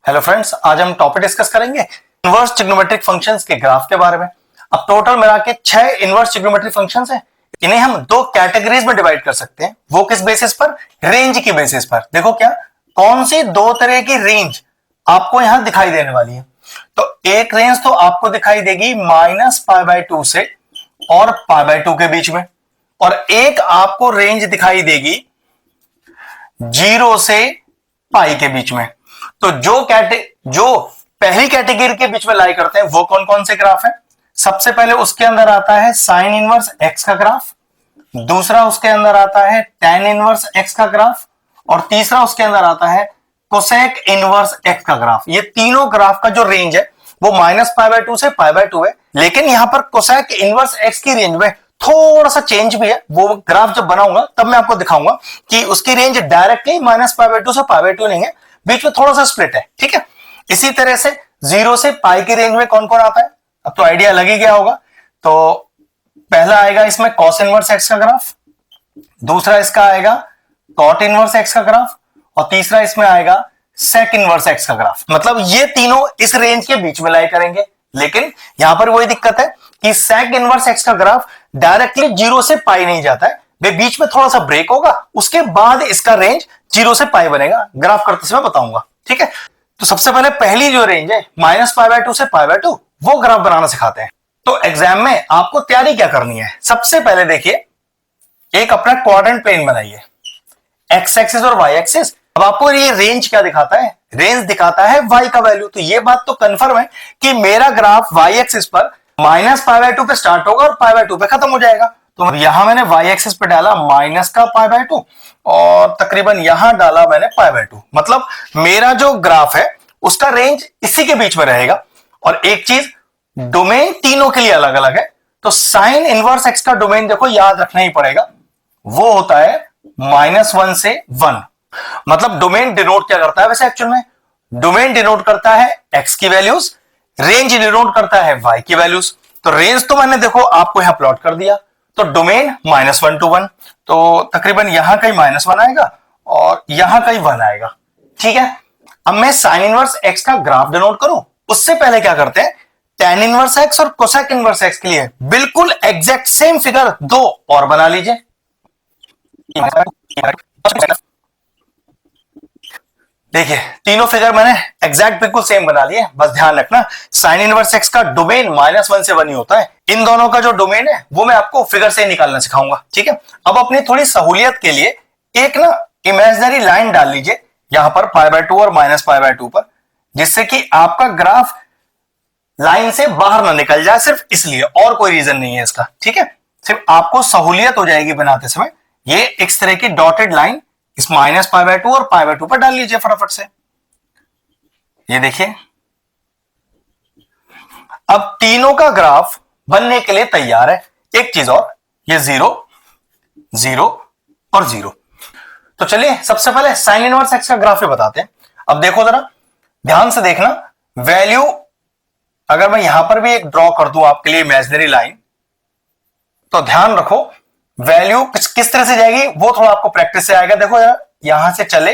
Hello friends, आज हम topic discuss करेंगे इनवर्स ट्रिग्नोमेट्रिक फंक्शंस के ग्राफ के बारे में। अब टोटल मिला के 6 इनवर्स ट्रिग्नोमेट्रिक फंक्शंस हैं। इन्हें हम दो कैटेगरीज में डिवाइड कर सकते हैं। वो किस बेसिस पर? रेंज की बेसिस पर। देखो क्या कौन सी दो तरह की रेंज आपको यहां दिखाई देने वाली है। तो एक रेंज तो आपको दिखाई देगी -π/2 से और π/2 के बीच में, और एक आपको रेंज दिखाई देगी 0 से पाई के बीच में। तो जो पहली कैटेगरी के बीच में लाई करते हैं वो कौन कौन से ग्राफ है? सबसे पहले उसके अंदर आता है साइन इनवर्स एक्स का ग्राफ, दूसरा उसके अंदर आता है tan इनवर्स एक्स का ग्राफ, और तीसरा उसके अंदर आता है कोसेक इनवर्स एक्स का ग्राफ। ये तीनों ग्राफ का जो रेंज है वो -π/2 से π/2 है। लेकिन यहां पर कोसेक इनवर्स एक्स की रेंज में थोड़ा सा चेंज भी है। वो ग्राफ जब बनाऊंगा तब मैं आपको दिखाऊंगा कि उसकी रेंज डायरेक्टली -π/2 से π/2 नहीं है, बीच में थोड़ा सा स्प्लिट है। ठीक है, इसी तरह से 0 से पाई की रेंज में कौन कौन आता है अब तो आइडिया लग ही गया होगा। तो पहला आएगा इसमें कॉस इनवर्स एक्स का ग्राफ, दूसरा इसका आएगा कॉट इनवर्स एक्स का ग्राफ, और तीसरा इसमें आएगा सेक इनवर्स एक्स का ग्राफ। मतलब ये तीनों इस रेंज के बीच में लाई करेंगे। लेकिन यहां पर वही दिक्कत है कि सेक इनवर्स एक्स का ग्राफ डायरेक्टली 0 से पाई नहीं जाता है, वे बीच में थोड़ा सा ब्रेक होगा, उसके बाद इसका रेंज 0 से पाई बनेगा। ग्राफ करते समय बताऊंगा। ठीक है, तो सबसे पहले पहली जो रेंज है -π/2 से π/2 वो ग्राफ बनाना सिखाते हैं। तो एग्जाम में आपको तैयारी क्या करनी है? सबसे पहले देखिए, एक अपना क्वाड्रेंट प्लेन बनाइए, एक्स एक्सिस और वाई एक्सिस। अब आपको ये रेंज क्या दिखाता है? रेंज दिखाता है वाई का वैल्यू। तो ये बात तो कंफर्म है कि मेरा ग्राफ वाई एक्सिस पर -π/2 पे स्टार्ट होगा और π/2 पे खत्म हो जाएगा। तो यहां मैंने वाई एक्सिस पे डाला माइनस का π/2 और तकरीबन यहां डाला मैंने π/2। मतलब मेरा जो ग्राफ है उसका रेंज इसी के बीच में रहेगा। और एक चीज, डोमेन तीनों के लिए अलग अलग है। तो साइन इनवर्स एक्स का डोमेन देखो याद रखना ही पड़ेगा, वो होता है -1 से 1। मतलब डोमेन डिनोट क्या करता है? वैसे एक्चुअल में डोमेन डिनोट करता है एक्स की वैल्यूज, रेंज डिनोट करता है वाई की वैल्यूज। तो रेंज तो मैंने देखो आपको यहां प्लॉट कर दिया। तो डोमेन -1 to 1, तो तकरीबन यहां कहीं -1 आएगा और यहां कहीं 1 आएगा। ठीक है, अब मैं साइन इनवर्स एक्स का ग्राफ डिनोट करूं उससे पहले क्या करते हैं, tan इनवर्स एक्स और कोसेक इनवर्स एक्स के लिए बिल्कुल एग्जैक्ट सेम फिगर दो और बना लीजिए। देखिए तीनों फिगर मैंने एग्जैक्ट बिल्कुल सेम बना लिए। बस ध्यान रखना साइन इनवर्स एक्स का डोमेन -1 से 1 ही होता है। इन दोनों का जो डोमेन है वो मैं आपको फिगर से निकालना सिखाऊंगा। ठीक है, अब अपनी थोड़ी सहूलियत के लिए एक ना इमेजिनरी लाइन डाल लीजिए यहां पर π/2 और -π/2 पर, जिससे कि आपका ग्राफ लाइन से बाहर ना निकल जाए, सिर्फ इसलिए, और कोई रीजन नहीं है इसका। ठीक है, सिर्फ आपको सहूलियत हो जाएगी बनाते समय। ये इस तरह की डॉटेड लाइन इस -π/2 और π/2 पर डाल लीजिए फटाफट से। ये देखिए, अब तीनों का ग्राफ बनने के लिए तैयार है। एक चीज और, ये 0 0 और 0। तो चलिए सबसे पहले साइन इनवर्स एक्स का ग्राफ ही बताते हैं। अब देखो जरा ध्यान से देखना, वैल्यू अगर मैं यहां पर भी एक ड्रॉ कर दूं आपके लिए इमेजिनरी लाइन, तो ध्यान रखो वैल्यू किस तरह से जाएगी वो थोड़ा आपको प्रैक्टिस से आएगा। देखो यार, यहां से चले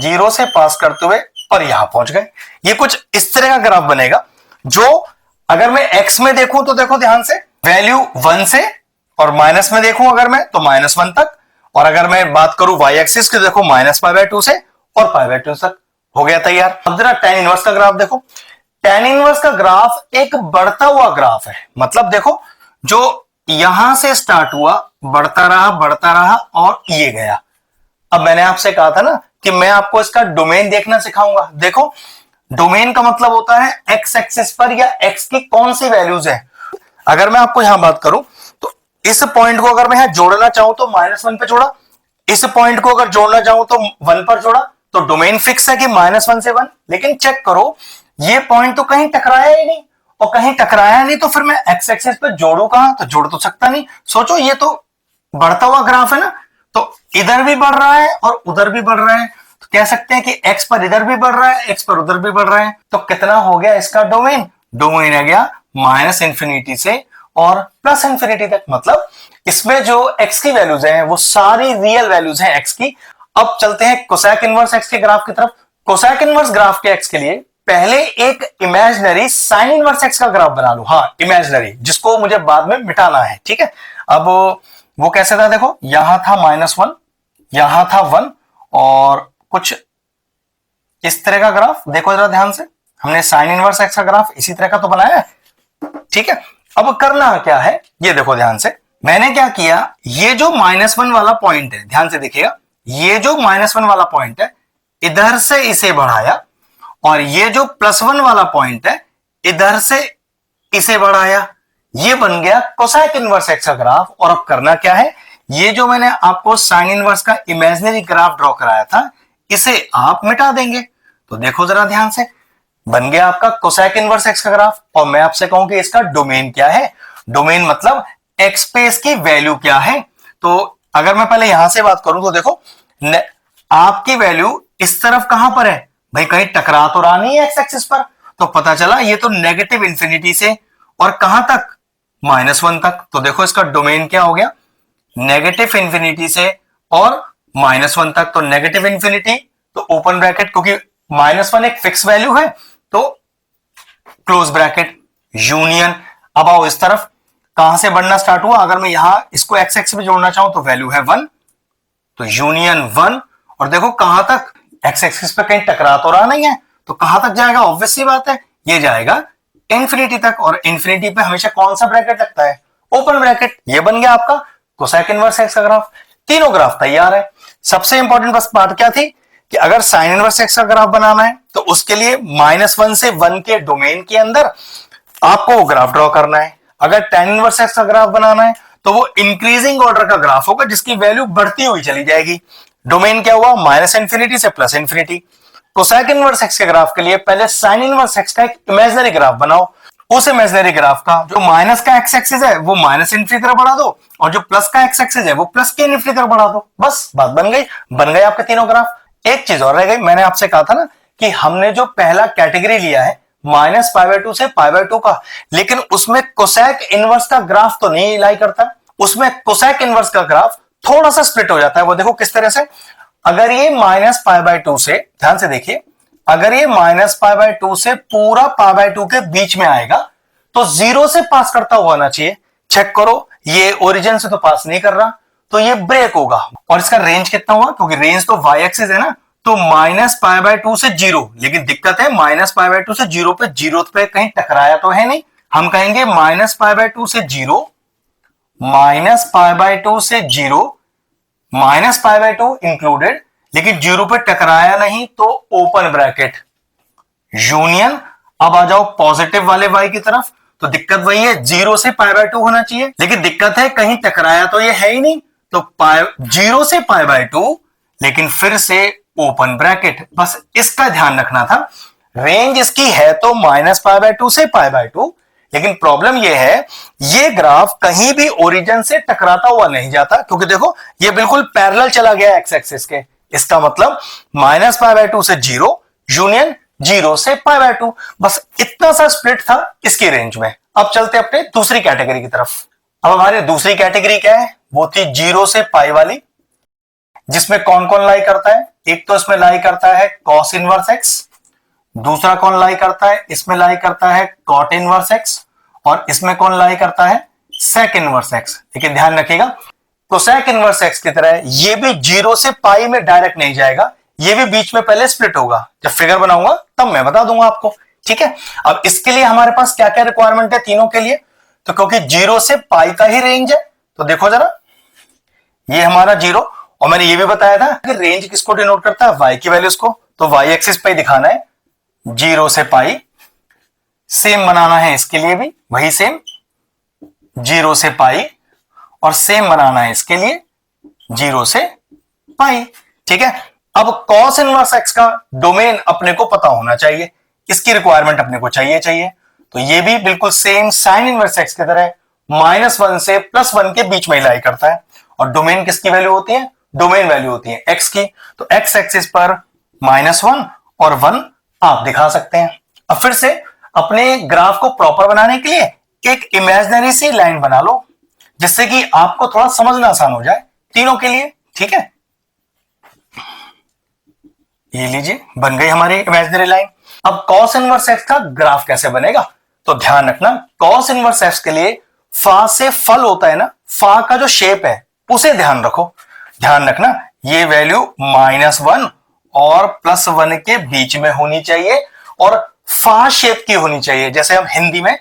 0 से पास करते हुए और यहां पहुंच गए। ये कुछ इस तरह का ग्राफ बनेगा, जो अगर मैं एक्स में देखूं तो देखो ध्यान से वैल्यू 1 से, और माइनस में देखूं अगर मैं तो -1 तक, और अगर मैं बात करूं वाई एक्सिस की देखो -π/2 से और π/2 तक। हो गया तैयार। अब जरा tan इनवर्स का ग्राफ देखो। tan इनवर्स का ग्राफ एक बढ़ता हुआ ग्राफ है। मतलब देखो जो यहां से स्टार्ट हुआ, बढ़ता रहा और ये गया। अब मैंने आपसे कहा था ना कि मैं आपको इसका डोमेन देखना सिखाऊंगा। देखो डोमेन का मतलब होता है एक्स एक्सिस पर या एक्स की कौन सी वैल्यूज है। अगर मैं आपको यहां बात करूं तो इस पॉइंट को अगर मैं यहां जोड़ना चाहूं तो -1 पे जोड़ा, इस पॉइंट को अगर जोड़ना चाहूं तो 1 पर जोड़ा, तो डोमेन फिक्स है कि -1 से 1। लेकिन चेक करो ये पॉइंट तो कहीं टकराया ही नहीं, और कहीं टकराया नहीं तो फिर मैं एक्स एक्सिस पे जोड़ू कहां? तो जोड़ तो सकता नहीं। सोचो ये तो बढ़ता हुआ ग्राफ है ना, तो इधर भी बढ़ रहा है और उधर भी बढ़ रहा है। तो कह सकते हैं कि एक्स पर इधर भी बढ़ रहा है, एक्स पर उधर भी बढ़ रहा है। तो कितना हो गया इसका डोमेन? डोमेन आ गया -∞ से और +∞ तक। मतलब इसमें जो एक्स की वैल्यूज हैं वो सारी रियल वैल्यूज हैं एक्स की। अब चलते हैं कोसेक इनवर्स एक्स के ग्राफ की तरफ। कोसेक इनवर्स ग्राफ के एक्स के लिए पहले एक इमेजिनरी साइन इनवर्स एक्स का ग्राफ बना लो। हाँ, इमेजिनरी, जिसको मुझे बाद में मिटाना है। ठीक है, अब वो कैसे था, देखो यहां था -1, यहां था 1 और कुछ इस तरह का ग्राफ। देखो जरा ध्यान से, हमने साइन इनवर्स एक्स का ग्राफ इसी तरह का तो बनाया है। ठीक है, अब करना क्या है, ये देखो ध्यान से, मैंने क्या किया, ये जो -1 वाला पॉइंट है, ध्यान से देखिएगा, ये जो -1 वाला पॉइंट है इधर से इसे बढ़ाया, और ये जो +1 वाला पॉइंट है इधर से इसे बढ़ाया, ये बन गया कोसेक इनवर्स एक्स का ग्राफ। और अब करना क्या है, ये जो मैंने आपको साइन इनवर्स का इमेजिनरी ग्राफ ड्रॉ कराया था, इसे आप मिटा देंगे। तो देखो जरा ध्यान से, बन गया आपका कोसेक इनवर्स एक्स का ग्राफ। और मैं आपसे कहूं कि इसका डोमेन क्या है, डोमेन मतलब एक्स स्पेस की वैल्यू क्या है। तो अगर मैं पहले यहां से बात करूं तो देखो, आपकी वैल्यू इस तरफ कहां पर है भाई, कहीं टकरा तो रहा नहीं है एक्स एक्सिस पर। तो पता चला ये तो नेगेटिव इंफिनिटी से और कहां तक, -1 तक। तो देखो इसका डोमेन क्या हो गया, नेगेटिव इंफिनिटी से और -1 तक। तो नेगेटिव इंफिनिटी तो ओपन ब्रैकेट, क्योंकि -1 एक फिक्स वैल्यू है तो क्लोज ब्रैकेट, यूनियन। अब आओ इस तरफ, कहां से बढ़ना स्टार्ट हुआ, अगर मैं यहां इसको एक्स एक्सिस पे जोड़ना चाहूं तो वैल्यू है 1, तो यूनियन 1। और देखो कहां तक, एक्स एक्सिस पे कहीं टकरा तो रहा नहीं है, तो कहां तक जाएगा, ऑब्वियस सी बात है, ये जाएगा इंफिनिटी तक। और इंफिनिटी पे हमेशा कौन सा ब्रैकेट लगता है, ओपन ब्रैकेट। ये बन गया आपका कोसेक इनवर्स एक्स का ग्राफ। तीनों ग्राफ तैयार है। सबसे इंपॉर्टेंट बस बात क्या थी कि अगर साइन इनवर्स एक्स का ग्राफ बनाना है तो उसके लिए -1 से 1 के डोमेन के अंदर आपको वो ग्राफ ड्रॉ करना है। अगर tan इनवर्स एक्स का ग्राफ बनाना है तो वो इंक्रीजिंग ऑर्डर का ग्राफ होगा, जिसकी वैल्यू बढ़ती हुई चली जाएगी। डोमेन क्या हुआ, -इंफिनिटी से +इंफिनिटी। कोसेक इनवर्स एक्स के ग्राफ के लिए पहले साइन इनवर्स एक्स का एक इमेजिनरी ग्राफ बनाओ। उस इमेजिनरी ग्राफ का जो माइनस का एक्स एक्सिस है वो -इंफिनिटी तरफ बढ़ा दो, और जो प्लस का एक्स एक्सिस है वो प्लस के इंफिनिटी तरफ बढ़ा दो। बस बात बन गई, बन गए आपके तीनों ग्राफ। एक चीज और रह गई, मैंने आपसे कहा था ना कि हमने जो पहला कैटेगरी लिया है -π/2 से π/2 का, लेकिन उसमें कोसेक इनवर्स का ग्राफ तो नहीं लाई करता, उसमें कोसेक इनवर्स का ग्राफ थोड़ा सा स्प्लिट हो जाता है। वो देखो किस तरह से, अगर ये -π/2 से, ध्यान से देखिए, अगर ये -π/2 से पूरा π/2 के बीच में आएगा तो 0 से पास करता हुआ आना चाहिए। चेक करो, ये ओरिजिन से तो पास नहीं कर रहा, तो ये ब्रेक होगा। और इसका रेंज कितना हुआ, क्योंकि रेंज तो y एक्सिस है ना, तो -π/2 से 0। लेकिन दिक्कत है, -π/2 से 0 पे, 0 पे कहीं टकराया तो है नहीं। हम कहेंगे -π/2 से 0, -π/2 से 0, -π/2 इंक्लूडेड, लेकिन 0 पे टकराया नहीं तो ओपन ब्रैकेट, यूनियन। अब आ जाओ पॉजिटिव वाले y की तरफ, तो दिक्कत वही है, 0 से π/2 होना चाहिए, लेकिन दिक्कत है कहीं टकराया तो ये है ही नहीं, तो 0 से π/2, लेकिन फिर से ओपन ब्रैकेट। बस इसका ध्यान रखना था। रेंज इसकी है तो -π/2 से π/2, लेकिन प्रॉब्लम यह है ये ग्राफ कहीं भी ओरिजिन से टकराता हुआ नहीं जाता, क्योंकि देखो ये बिल्कुल पैरेलल चला गया एक्स एक्सिस के। इसका मतलब -π/2 से 0, यूनियन 0 से π/2। बस इतना सा स्प्लिट था इसकी रेंज में। अब चलते अपने दूसरी कैटेगरी की तरफ। अब हमारी दूसरी कैटेगरी क्या है, वो थी 0 से π वाली, जिसमें कौन कौन लाई करता है। एक तो इसमें लाई करता है cos इनवर्स एक्स, दूसरा कौन लाई करता है, इसमें लाई करता है cot इनवर्स एक्स, और इसमें कौन लाई करता है, sec इनवर्स एक्स। लेकिन ध्यान रखिएगा, तो sec इनवर्स एक्स की तरह ये भी 0 से π में डायरेक्ट नहीं जाएगा, ये भी बीच में पहले स्प्लिट होगा। जब फिगर बनाऊंगा तब मैं बता दूंगा आपको, ठीक है। अब इसके लिए हमारे पास क्या क्या रिक्वायरमेंट है तीनों के लिए, तो क्योंकि 0 से π का ही रेंज है, तो देखो जरा, ये हमारा 0, और मैंने ये भी बताया था कि रेंज किसको डिनोट करता है, y की वैल्यूज को, तो y एक्सिस पे दिखाना है 0 से π। सेम बनाना है इसके लिए भी, वही सेम 0 से π, और सेम बनाना है इसके लिए 0 से π, ठीक है। अब cos इनवर्स x का डोमेन अपने को पता होना चाहिए, इसकी रिक्वायरमेंट अपने को चाहिए। तो ये भी बिल्कुल सेम साइन इनवर्स x की तरह -1 से +1 के बीच में लाई करता है। और डोमेन किसकी वैल्यू होती है, डोमेन वैल्यू होती है x की। तो x एक्सिस पर -1 और 1 आप दिखा सकते हैं। अब फिर से अपने ग्राफ को प्रॉपर बनाने के लिए एक इमेजिनरी सी लाइन बना लो, जिससे कि आपको थोड़ा समझना आसान हो जाए तीनों के लिए, ठीक है। ये लीजिए बन गई हमारी इमेजिनरी लाइन। अब कॉस इनवर्स एक्स का ग्राफ कैसे बनेगा, तो ध्यान रखना कॉस इनवर्स एक्स के लिए फा से फल होता है ना, फा का जो शेप है उसे ध्यान रखो। ध्यान रखना ये वैल्यू -1 और +1 के बीच में होनी चाहिए और फा शेप की होनी चाहिए, जैसे हम हिंदी में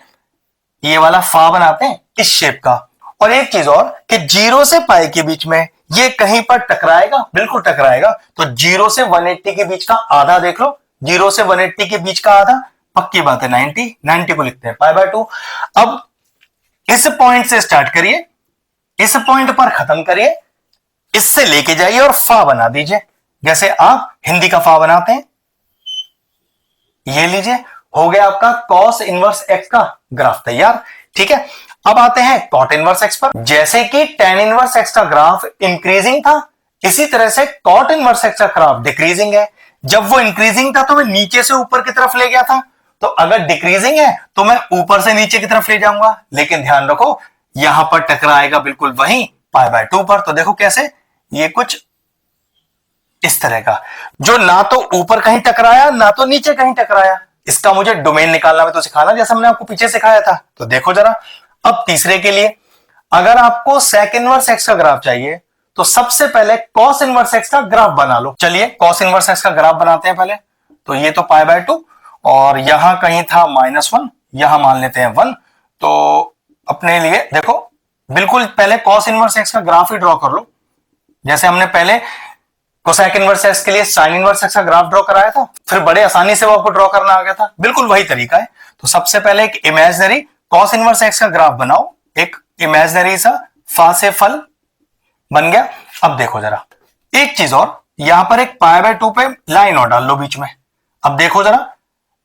ये वाला फा बनाते हैं इस शेप का। और एक चीज और कि 0 से पाई के बीच में ये कहीं पर टकराएगा, बिल्कुल टकराएगा। तो 0 से 180 के बीच का आधा देख लो, 0 से 180 के बीच का आधा, पक्की बात है 90 को लिखते हैं π/2। अब इस पॉइंट से स्टार्ट करिए, इस पॉइंट पर खत्म करिए, इससे लेके जाइए और फा बना दीजिए, जैसे आप हिंदी का फा बनाते हैं। ये लीजिए हो गया आपका कॉस इनवर्स एक्स का ग्राफ तैयार। ठीक है, अब आते हैं कॉट इनवर्स एक्स पर। जैसे कि टेन इनवर्स एक्स का ग्राफ इंक्रीजिंग था, इसी तरह से कॉट इनवर्स एक्स का ग्राफ डिक्रीजिंग है। जब वो इंक्रीजिंग था तो मैं नीचे से ऊपर की तरफ ले गया था, तो अगर डिक्रीजिंग है तो मैं ऊपर से नीचे की तरफ ले जाऊंगा। लेकिन ध्यान रखो यहां पर टकराएगा बिल्कुल वहीं π/2 पर। तो देखो कैसे, ये कुछ इस तरह का, जो ना तो ऊपर कहीं टकराया ना तो नीचे कहीं टकराया। इसका मुझे डोमेन निकालना है तो सिखाना, जैसा हमने आपको पीछे सिखाया था। तो देखो जरा, अब तीसरे के लिए अगर आपको सेक इनवर्स एक्स का ग्राफ चाहिए तो सबसे पहले कॉस इनवर्स एक्स का ग्राफ बना लो। चलिए कॉस इनवर्स एक्स का ग्राफ बनाते हैं पहले। तो ये तो π/2 और यहां कहीं था -1, यहां मान लेते हैं 1। तो अपने लिए देखो बिल्कुल पहले कॉस इनवर्स एक्स का ग्राफ ही ड्रॉ कर लो, जैसे हमने पहले कोसेक इनवर्स एक्स के लिए साइन इनवर्स एक्स का ग्राफ ड्रॉ कराया था, फिर बड़े आसानी से वो आपको ड्रॉ करना आ गया था। बिल्कुल वही तरीका है। तो सबसे पहले एक इमेजिनरी कॉस इनवर्स एक्स का ग्राफ बनाओ, एक इमेजिनरी सा फा से फल बन गया। अब देखो जरा एक चीज और, यहां पर एक π/2 पे लाइन और डाल लो बीच में। अब देखो जरा,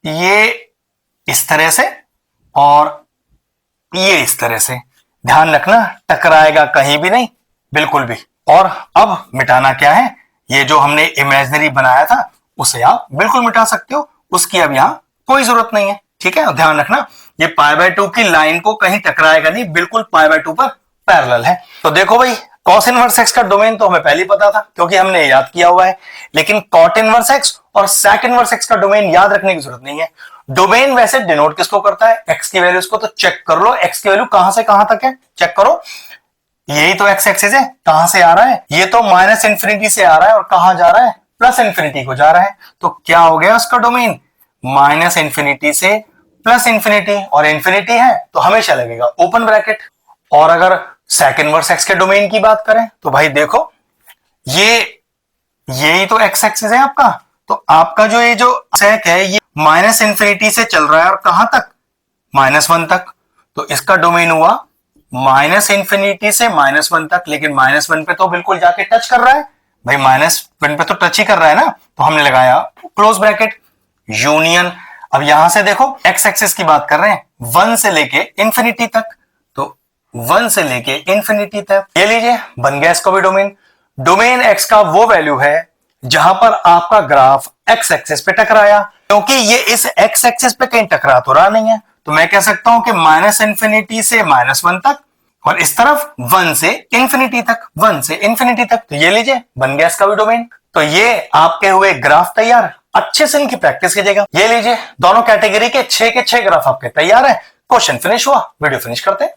ये इस तरह से और ये इस तरह से, ध्यान रखना टकराएगा कहीं भी नहीं, बिल्कुल भी। और अब मिटाना क्या है, ये जो हमने इमेजिनरी बनाया था उसे आप बिल्कुल मिटा सकते हो, उसकी अब यहां कोई जरूरत नहीं है। ठीक है, ध्यान रखना ये π/2 की लाइन को कहीं टकराएगा नहीं, बिल्कुल π/2 पर पैरेलल है। तो देखो भाई कॉस इनवर्स एक्स का डोमेन तो हमें पहले ही पता था क्योंकि हमने याद किया हुआ है, लेकिन कॉट इनवर्स एक्स और सेक इनवर्स एक्स का डोमेन याद रखने की जरूरत नहीं है। डोमेन वैसे डिनोट किसको करता है, एक्स की वैल्यूज को। तो चेक कर लो एक्स की वैल्यू कहां से कहां तक है, चेक करो। यही तो एक्स एक्सिस है, कहां से आ रहा है, ये तो -∞ से आ रहा है और कहां जा रहा है, +∞ को जा रहा है। तो क्या हो गया उसका डोमेन, -∞ से +∞, और इंफिनिटी है तो हमेशा लगेगा ओपन ब्रैकेट। और अगर सेक इनवर्स एक्स के डोमेन की बात करें तो भाई देखो यही तो एक्स एक्सिस है आपका। तो आपका जो ये जो सेक है ये -∞ से चल रहा है और कहां तक, -1 तक। तो इसका डोमेन हुआ -∞ से -1 तक, लेकिन -1 पे तो बिल्कुल जाके टच कर रहा है भाई, -1 पे तो टच ही कर रहा है ना। तो हमने लगाया क्लोज ब्रैकेट यूनियन। अब यहां से देखो एक्स एक्सिस की बात कर रहे हैं 1 से लेके इंफिनिटी तक, तो 1 से लेके इंफिनिटी तक। ये लीजिए बन गया इसको भी डोमेन। डोमेन एक्स का वो वैल्यू है जहां पर आपका ग्राफ एक्स एक्सिस पे टकराया, क्योंकि ये इस एक्स एक्सिस पे कहीं टकरा तो रहा नहीं है। तो मैं कह सकता हूं कि -∞ से -1 तक और इस तरफ 1 से इंफिनिटी तक, 1 से इंफिनिटी तक। तो ये लीजिए बन गया इसका भी डोमेन। तो ये आपके हुए ग्राफ तैयार। अच्छे से इनकी प्रैक्टिस कीजिएगा। ये लीजिए दोनों कैटेगरी के 6 के 6 ग्राफ आपके तैयार है। क्वेश्चन फिनिश हुआ, वीडियो फिनिश करते हैं।